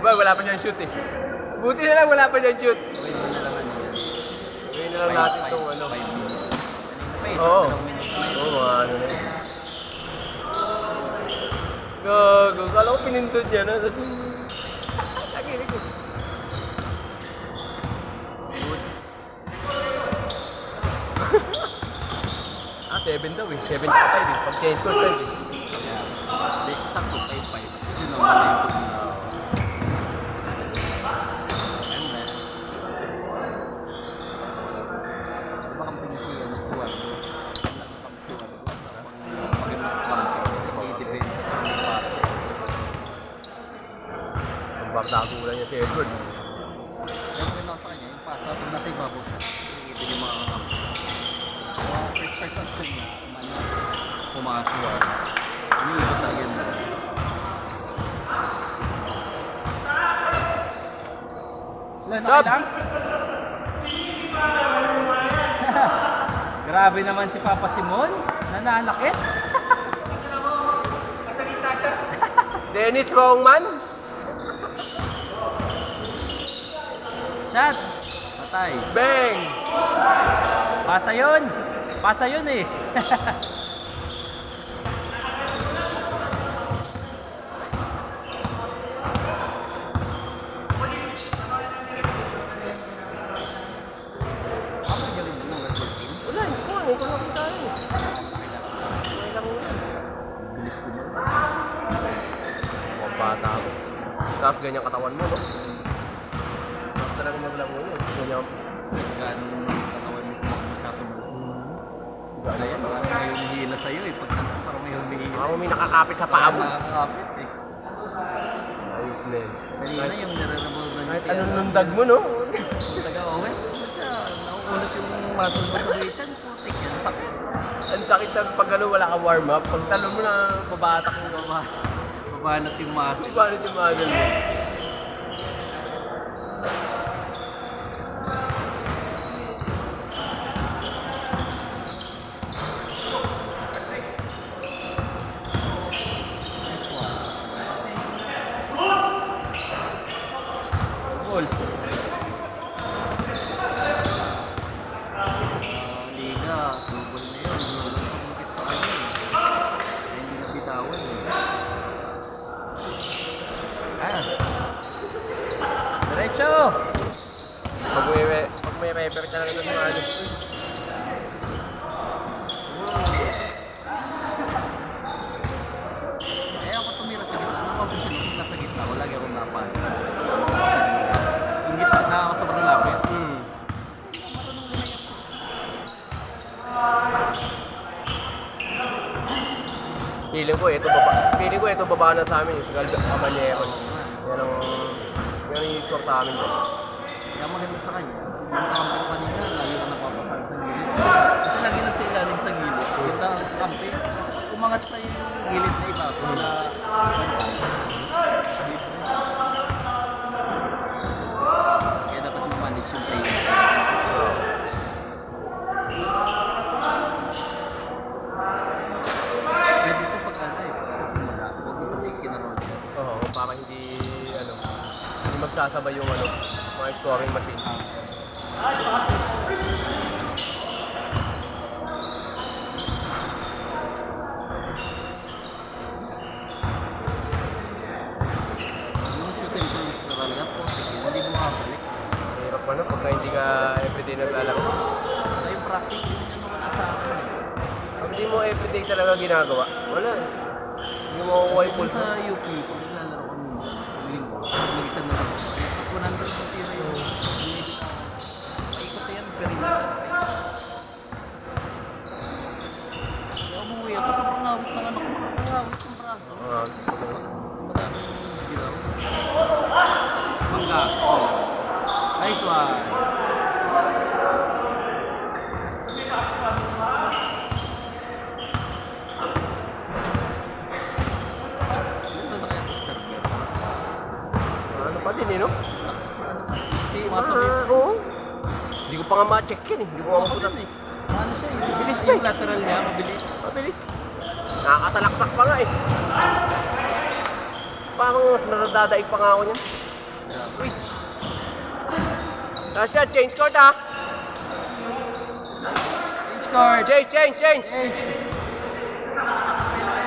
Ba, wala pa siyang shoot eh. Buti na lang wala pa siyang shoot. Gawin na lang natin itong ano. Oo. Oo, mga ano na yun. Gago, kala ko pinindod niya na. Nakinig ko. Ah, 7 daw eh. 7 to 5 eh. Pag change court 5 eh. Hindi, sakto 5-5. Kasi naman na yung 2 minutes. Baka pinisiyan ng suwan mo. Pag-suwan mo. Pag-i-defense sa pag-i-pass. Ang bardago lang niya si Edward. Yung ginawa sa kanya, yung pass pag nasa ibabaw siya. Ito yung mga kakampi. First option niya, kumasuwa. Ano yung batagyan mo? Stop! Grabe naman si Papa Simon. Nananakit. Dennis Wrongman. Shot! Patay. Bang! Pasa yun! Pasa yun eh! Ako galing mo ng Red Bull team? Wala, hindi ko nakita eh. Bilis ko nun. Mga bata ako. Tapos ganyan katawan mo, no? Tapos talaga maglaro yun. Ganyan. Ganun katawan mo kung magkatubo. Wala yan, parang may humihila sa'yo eh. Pag parang may humihila. Ako may nakakapit sa paa mo. Nakakapit eh. Ayos na yun. Kanina yung nire-revolve na Kahit anong nundag mo, no? Taga-Owens. Nauulat yung muscle mo sa weightan. Putik yan. Sakit. Ang sakit na pag ano, wala ka warm up. Pag talo mo na, babatak mo. Babanat yung muscle. Paano yung model mo? Goal. Liga, double na yun. Double sa bukit sa kanya. Kaya hindi nabitawan eh. Diretso! Pag may refer talaga na sa ano. Kaya ako tumira sa gitna. Ano pa siya nung nasa gitna? Wala lagi akong napasa. Yung gitna na ako sa sobrang lapit. Feeling ko ito baba na sa amin. Sa Galdo, Abanero. Yan ang i-score sa amin. Kaya maganda sa kanya. Yung kampi ko kanina, lagi na napapasal sa gilid. Kasi lagi nagsailalim sa gilid. Kita ang kampi. Kasi umangat sa gilid na iba. Kaya dapat ma-manage yung player. Pwede ito pag ano eh, sa simula, huwag isang kinarol niya. Oo, para hindi magsasabay yung mga scoring machine. Yung shooting ko talaga po, hindi mo makabalik. Hirap ano, pagka hindi ka everyday naglalaro. Ay, yung practice, yun yung nawala sa akin eh. Pag hindi mo everyday talaga ginagawa, wala eh. Hindi mo makukuha yung Kung pulse. sa UP, pag naglalaro ko minsan, linggo, mag-isa na lang. Tapos 100 na tira yung miss. Paikot na yan, pero hindi. Kaya umuwi ako, sobrang ngawit ng anak ko. Sobrang ngawit ng braso. Madaming ginaw. Mangga. Nice one. Ano pa din eh, no? Hindi, masabit. Oo. Hindi ko pa nga ma-check yan eh. Hindi ko nga maputat eh. Ano siya, yung Bilis yung pa eh. lateral niya, mabilis. Mabilis. Nakakatalaktak pa nga eh. Parang mas nadadaig pa nga ako niyan. Uy! Tasha, change court ah! Change card! Change! Change!